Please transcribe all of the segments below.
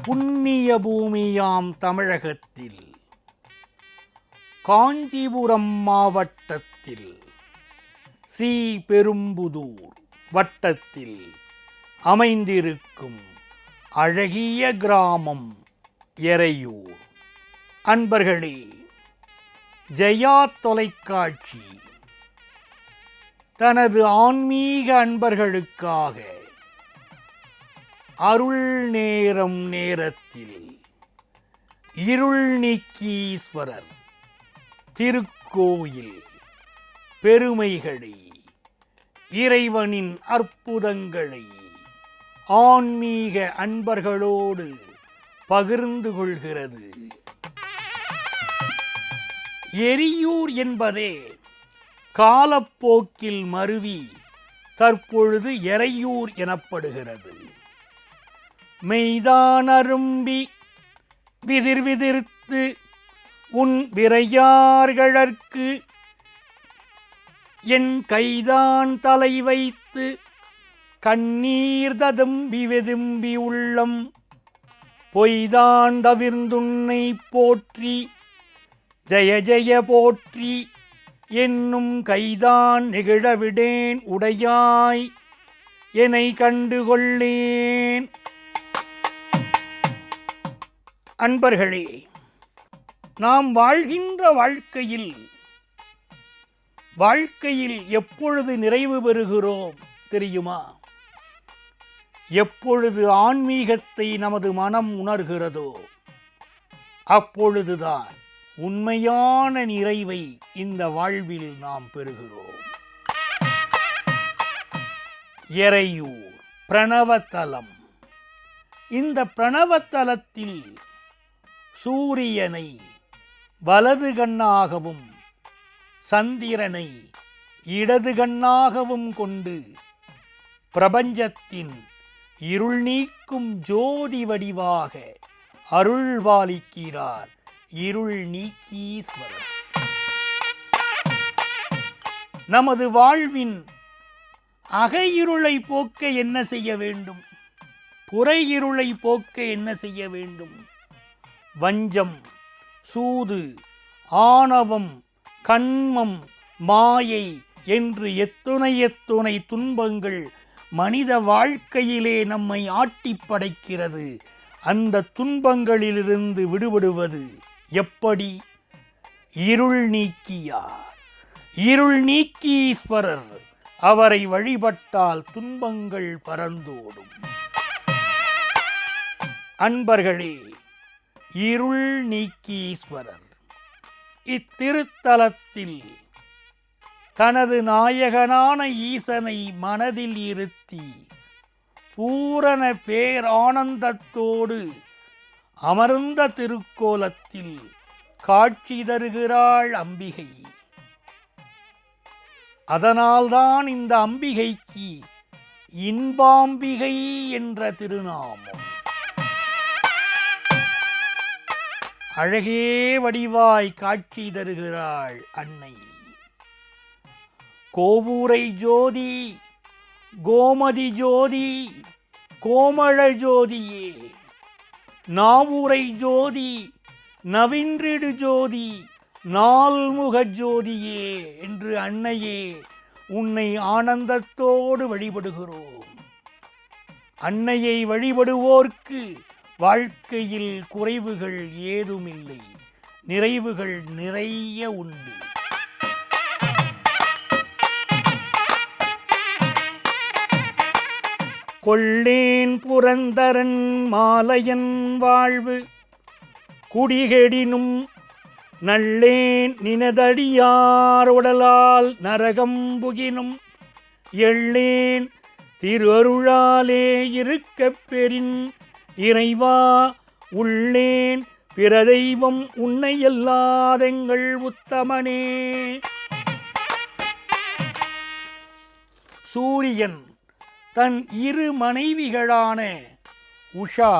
புண்ணிய பூமியாம் தமிழகத்தில் காஞ்சிபுரம் மாவட்டத்தில் ஸ்ரீபெரும்புதூர் வட்டத்தில் அமைந்திருக்கும் அழகிய கிராமம் எறையூர். அன்பர்களே, ஜெயா தொலைக்காட்சி தனது ஆன்மீக அன்பர்களுக்காக அருள் நேரம் நேரத்தில் இருள் நீக்கீஸ்வரர் திருக்கோயில் பெருமைகளை, இறைவனின் அற்புதங்களை ஆன்மீக அன்பர்களோடு பகிர்ந்து கொள்கிறது. எரியூர் என்பதே காலப்போக்கில் மருவி தற்பொழுது எறையூர் எனப்படுகிறது. மெய்தான் அரும்பி விதிர் விதிர்த்து உன் விரையார்களற்கு என் கைதான் தலை வைத்து கண்ணீர் ததும்பி வெதும்பி உள்ளம் பொய்தான் தவிர்ந்துன்னை போற்றி ஜெய ஜெய போற்றி என்னும் கைதான் நெகிழவிடேன் உடையாய் என்னை கண்டுகொள்ளேன். அன்பர்களே, நாம் வாழ்கின்ற வாழ்க்கையில் எப்பொழுது நிறைவு பெறுகிறோம் தெரியுமா? எப்பொழுது ஆன்மீகத்தை நமது மனம் உணர்கிறதோ அப்பொழுதுதான் உண்மையான நிறைவை இந்த வாழ்வில் நாம் பெறுகிறோம். எறையூர் பிரணவத்தலம். இந்த பிரணவத்தலத்தில் சூரியனை வலது கண்ணாகவும் சந்திரனை இடது கண்ணாகவும் கொண்டு பிரபஞ்சத்தின் இருள் நீக்கும் ஜோதி வடிவாக அருள்பாலிக்கிறார் இருள் நீக்கீஸ்வரர். நமது வாழ்வின் அகையிருளை போக்க என்ன செய்ய வேண்டும்? புறை இருளை போக்க என்ன செய்ய வேண்டும்? வஞ்சம், சூது, ஆணவம், கண்மம், மாயை என்று எத்துணை துன்பங்கள் மனித வாழ்க்கையிலே நம்மை ஆட்டி படைக்கிறது. அந்த துன்பங்களிலிருந்து விடுபடுவது எப்படி? இருள் நீக்கியார், இருள் நீக்கீஸ்வரர். அவரை வழிபட்டால் துன்பங்கள் பறந்தோடும். அன்பர்களே, இருள் நீக்கீஸ்வரர் இத்திருத்தலத்தில் தனது நாயகனான ஈசனை மனதில் இருத்தி பூரண பேரானந்தத்தோடு அமர்ந்த திருக்கோலத்தில் காட்சி தருகிறாள் அம்பிகை. அதனால்தான் இந்த அம்பிகைக்கு இன்பாம்பிகை என்ற திருநாமம். அழகே வடிவாய் காட்சி தருகிறாள் அன்னை. கோவூரை ஜோதி, கோமதி ஜோதி, கோமள ஜோதியே, நாவூரை ஜோதி, நவின்றிடு ஜோதி, நால்முக ஜோதியே என்று அன்னையே உன்னை ஆனந்தத்தோடு வழிபடுகிறோம். அன்னையை வழிபடுவோர்க்கு வாழ்க்கையில் குறைவுகள் ஏதுமில்லை, நிறைவுகள் நிறைய உண்டு. கொள்ளேன் புரந்தரன் மாலையன் வாழ்வு குடிகெடினும் நல்லேன் நினதடியார் உடலால் நரகம் புகினும் எள்ளேன் திரு அருளாலே இருக்கப் பெறின் இறைவா உள்ளேன் பிற தெய்வம் உன்னை எல்லாதெங்கள் உத்தமனே. சூரியன் தன் இரு மனைவிகளான உஷா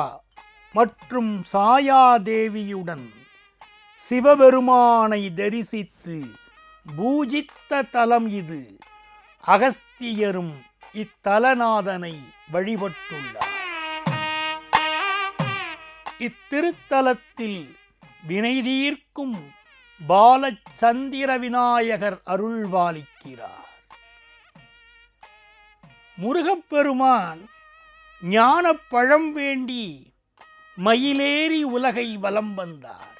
மற்றும் சாயாதேவியுடன் சிவபெருமானை தரிசித்து பூஜித்த தலம் இது. அகஸ்தியரும் இத்தலநாதனை வழிபட்டுள்ளார். இத்திருத்தலத்தில் வினை தீர்க்கும் பாலச்சந்திர விநாயகர் அருள்பாலிக்கிறார். முருகப்பெருமான் ஞானப் பழம் வேண்டி மயிலேறி உலகை வலம் வந்தார்.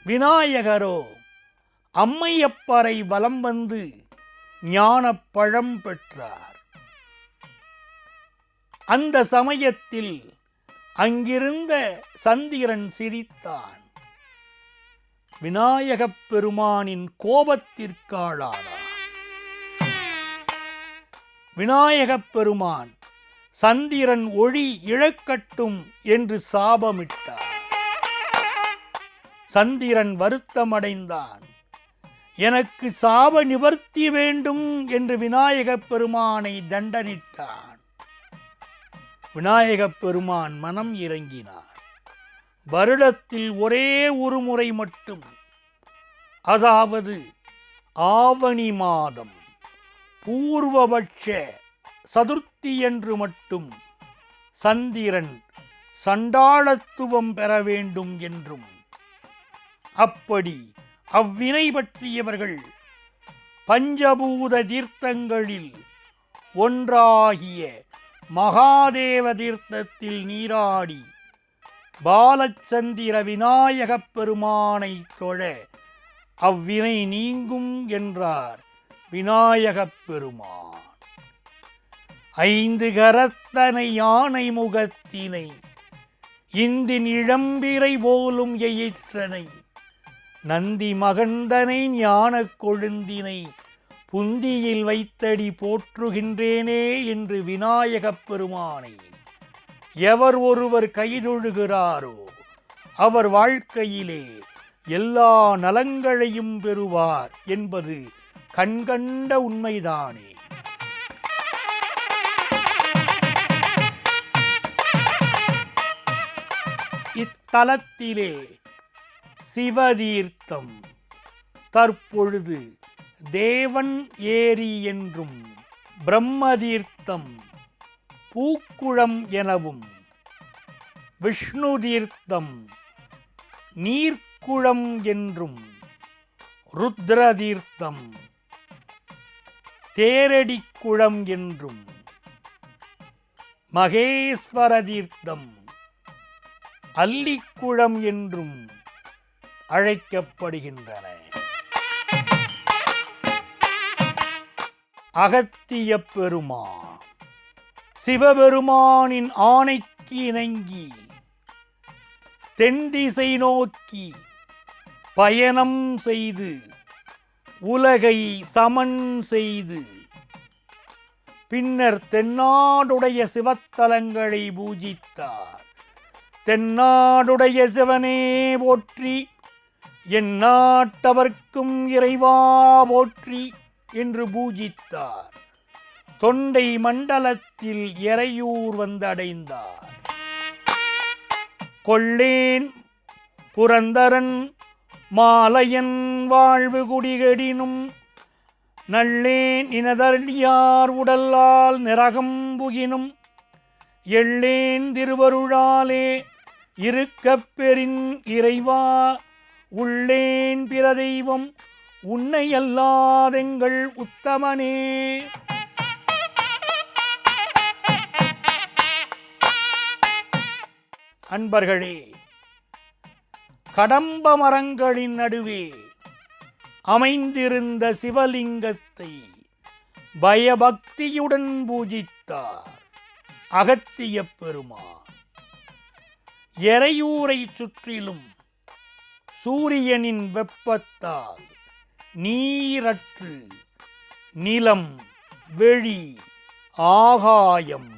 விநாயகரோ அம்மையப்பரை வலம் வந்து ஞானப் பழம் பெற்றார். அந்த சமயத்தில் அங்கிருந்த சந்திரன் சிரித்தான். விநாயகப் பெருமானின் கோபத்திற்காளானார். விநாயகப் பெருமான் சந்திரன் ஒளி இழக்கட்டும் என்று சாபமிட்டார். சந்திரன் வருத்தமடைந்தான். எனக்கு சாப நிவர்த்தி வேண்டும் என்று விநாயகப் பெருமானை தண்டனிட்டான். விநாயகப் பெருமான் மனம் இறங்கினார். வருடத்தில் ஒரே ஒரு முறை மட்டும், அதாவது ஆவணி மாதம் பூர்வபட்ச சதுர்த்தி என்று மட்டும் சந்திரன் சண்டாளத்துவம் பெற வேண்டும் என்றும், அப்படி அவ்வினை பற்றியவர்கள் பஞ்சபூத தீர்த்தங்களில் ஒன்றாகிய மகாதேவ தீர்த்தத்தில் நீராடி பாலச்சந்திர விநாயகப் பெருமானை தொழ அவ்வினை நீங்கும் என்றார் விநாயகப் பெருமான். 5 கரத்தனை யானை முகத்தினை இந்தின் இளம்பிறை போலும் எயிற்றனை நந்தி மகந்தனை ஞானக் கொழுந்தினை புந்தியில் வைத்தடி போற்றுகின்றேனே என்று விநாயகப் பெருமானை எவர் ஒருவர் கைதொழுகிறாரோ அவர் வாழ்க்கையிலே எல்லா நலங்களையும் பெறுவார் என்பது கண்கண்ட உண்மைதானே. இத்தலத்திலே சிவதீர்த்தம், தற்பொழுது தேவன் ஏரி என்றும், பிரம்மதீர்த்தம் பூக்குளம் எனவும், விஷ்ணு தீர்த்தம் நீர்க்குளம் என்றும், ருத்ரதீர்த்தம் தேரடிக்குளம் என்றும், மகேஸ்வர தீர்த்தம் அல்லிக்குளம் என்றும் அழைக்கப்படுகின்றன. அகத்தியப் பெருமான் சிவபெருமானின் ஆணைக்கு இணங்கி தென்திசை நோக்கி பயணம் செய்து உலகை சமன் செய்து பின்னர் தென்னாடுடைய சிவத்தலங்களை பூஜித்தார். தென்னாடுடைய சிவனே போற்றி, என் நாட்டவர்க்கும் இறைவா போற்றி என்று பூஜித்தார். தொண்டை மண்டலத்தில் எறையூர் வந்தடைந்தார். கொள்ளேன் புரந்தரன் மாலையன் வாழ்வு குடிகடினும் நல்லேன் இனதடியார் உடல்லால் நிரகம் புகினும் எள்ளேன் திருவருளாலே இருக்கப் பெறின் இறைவா உள்ளேன் பிற தெய்வம் உன்னை அல்லாதெங்கள் உத்தமனே. அன்பர்களே, கடம்ப மரங்களின் நடுவே அமைந்திருந்த சிவலிங்கத்தை பயபக்தியுடன் பூஜித்தார் அகத்தியப் பெருமான். எறையூரை சுற்றிலும் சூரியனின் வெப்பத்தால் நீரற்று நிலம், வெளி, ஆகாயம்,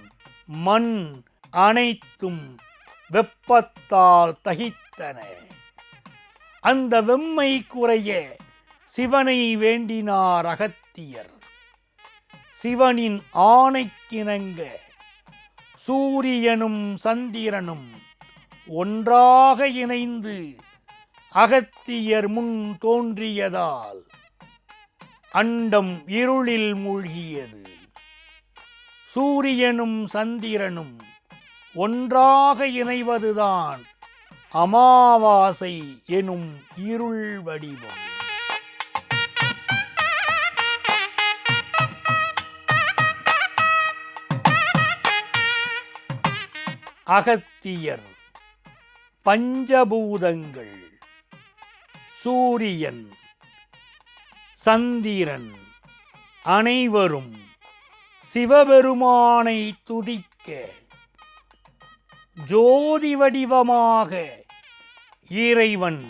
மண் அனைத்தும் வெப்பத்தால் தகித்தன. அந்த வெம்மை குறைய சிவனை வேண்டினார் அகத்தியர். சிவனின் ஆணைக்கிணங்க சூரியனும் சந்திரனும் ஒன்றாக இணைந்து அகத்தியர் முன் தோன்றியதால் அண்டம் இருளில் மூழ்கியது. சூரியனும் சந்திரனும் ஒன்றாக இணைவதுதான் அமாவாசை எனும் இருள் வடிவம். அகத்தியர் பஞ்சபூதங்கள் சூரியன், சந்திரன் அனைவரும் சிவபெருமானை துதிக்க ஜோதி வடிவமாக இறைவன்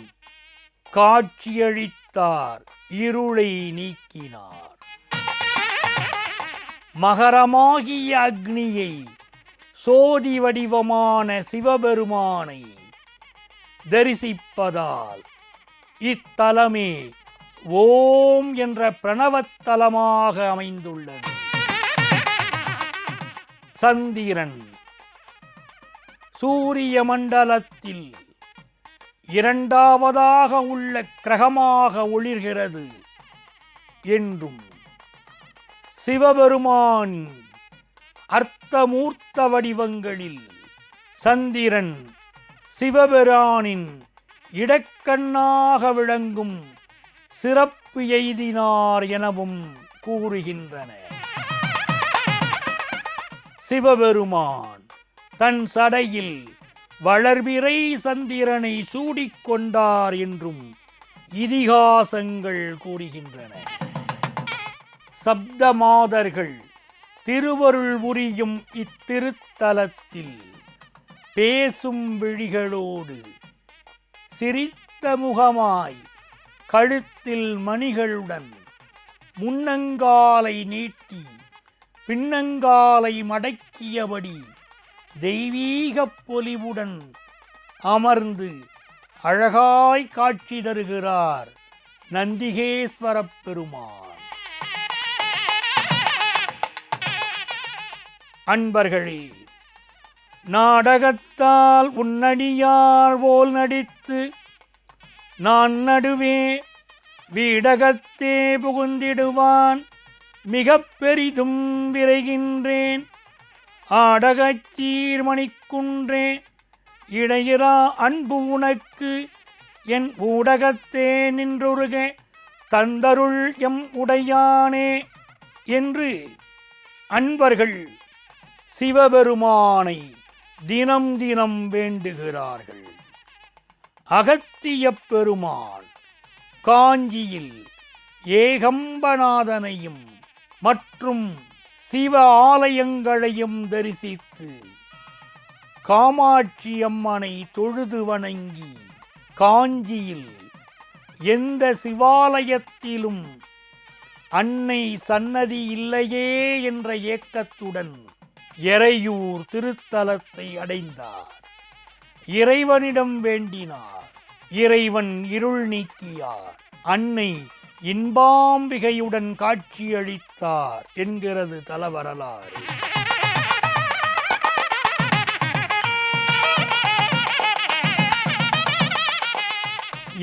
காட்சியளித்தார், இருளை நீக்கினார். மகரமாகிய அக்னியை சோதி வடிவமான சிவபெருமானை தரிசிப்பதால் இத்தலமே ஓம் என்ற பிரணவத்தலமாக அமைந்துள்ளது. சந்திரன் சூரிய மண்டலத்தில் இரண்டாவதாக உள்ள கிரகமாக ஒளிர்கிறது என்றும் சிவபெருமான் அர்த்தமூர்த்த வடிவங்களில் சந்திரன் சிவபெருமானின் இடக்கண்ணாக விளங்கும் சிறப்பு எய்தினார் எனவும் கூறுகின்றன. சிவபெருமான் தன் சடையில் வளர்பிறை சந்திரனை சூடிக்கொண்டார் என்றும் இதிகாசங்கள் கூறுகின்றன. சப்தமாதர்கள் திருவருள் புரியும் இத்திருத்தலத்தில் பேசும் விழிகளோடு சிரித்த முகமாய் கழுத்தில் மணிகளுடன் முன்னங்காலை நீட்டி பின்னங்காலை மடக்கியபடி தெய்வீகப் பொலிவுடன் அமர்ந்து அழகாய் காட்சி தருகிறார் நந்திகேஸ்வரப் பெருமான். அன்பர்களே, நாடகத்தால் உன்னடியார் போல் நடித்து நான் நடுவே வீடகத்தே புகுந்திடுவான் மிக பெரிதும் விரைகின்றேன். ஆடகச் சீர்மணிக்குன்றே இடையிறா அன்பு உனக்கு என் ஊடகத்தே நின்றுருக தந்தருள் எம் உடையானே என்று அன்பர்கள் சிவபெருமானை தினம் தினம் வேண்டுகிறார்கள். அகத்தியப் பெருமான் காஞ்சியில் ஏகம்பநாதனையும் மற்றும் சிவ ஆலயங்களையும் தரிசித்து காமாட்சி அம்மனை தொழுது வணங்கி காஞ்சியில் எந்த சிவாலயத்திலும் அன்னை சன்னதி இல்லையே என்ற ஏக்கத்துடன் எறையூர் திருத்தலத்தை அடைந்தார். இறைவனிடம் வேண்டினார். இறைவன் இருள் நீக்கியார். அன்னை இன்பாம்பிகையுடன் காட்சியளித்தார் என்கிறது தலவரலாறு.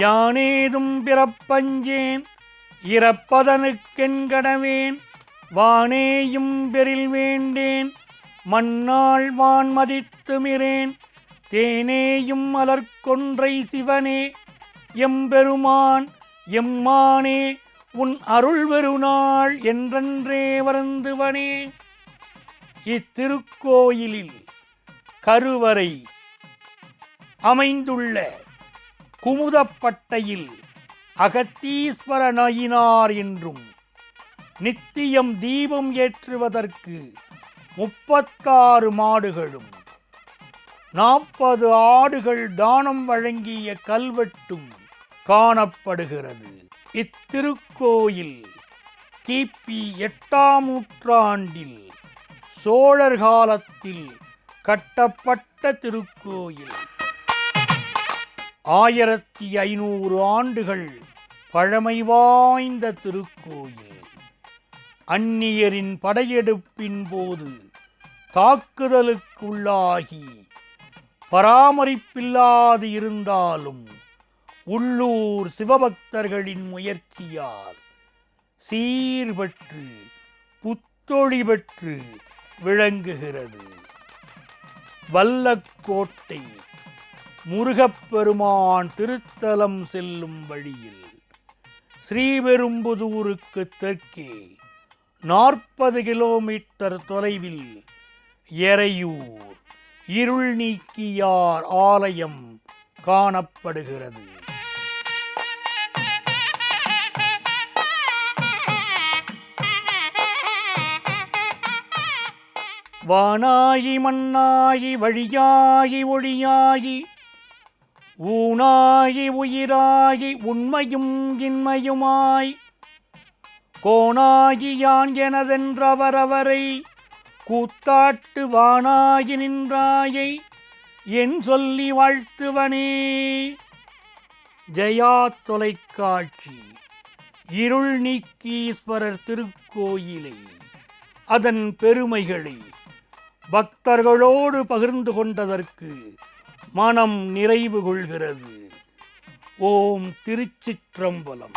யானேதும் பிறப்பஞ்சேன் இறப்பதனுக்கென்கடவேன் வானேயும் பெரில் வேண்டேன் மண்ணாள் வான் மதித்துமிரேன் தேனேயும் மலர்கொன்றை சிவனே எம்பெருமான் எம்மானே உன் அருள் பெருநாள் என்றென்றே வருந்துவனே. இத்திருக்கோயிலில் கருவறை அமைந்துள்ள குமுதப்பட்டையில் அகத்தீஸ்வர நாயினார் என்றும் நித்தியம் தீபம் ஏற்றுவதற்கு 36 மாடுகளும் 40 ஆடுகள் தானம் வழங்கிய கல்வெட்டும் காணப்படுகிறது. இத்திருக்கோயில் கிபி 8ஆம் நூற்றாண்டில் சோழர் காலத்தில் கட்டப்பட்ட திருக்கோயில். 1500 ஆண்டுகள் பழமை வாய்ந்த திருக்கோயில். அந்நியரின் படையெடுப்பின் போது தாக்குதலுக்குள்ளாகி பராமரிப்பில்லாது இருந்தாலும் உள்ளூர் சிவபக்தர்களின் முயற்சியால் சீர்பெற்று புத்தொழி பெற்று விளங்குகிறது. வல்லக்கோட்டை முருகப்பெருமான் திருத்தலம் செல்லும் வழியில் ஸ்ரீபெரும்புதூருக்கு தெற்கே 40 கிலோமீட்டர் தொலைவில் எறையூர் இருள் நீக்கியார் ஆலயம் காணப்படுகிறது. வானாயி மண்ணாயி வழியாயி ஒளியாயி ஊனாயி உயிராயி உண்மையும் இன்மையுமாய் கோனாயி யான் எனதென்றவரவரை கூத்தாட்டு வானாயி நின்றாயை என் சொல்லி வாழ்த்துவனே. ஜெயா தொலைக்காட்சி இருள் நீக்கீஸ்வரர் திருக்கோயிலை அதன் பெருமைகளை பக்தர்களோடு பகிர்ந்து கொண்டதற்கு மனம் நிறைவு கொள்கிறது. ஓம் திருச்சிற்றம்பலம்.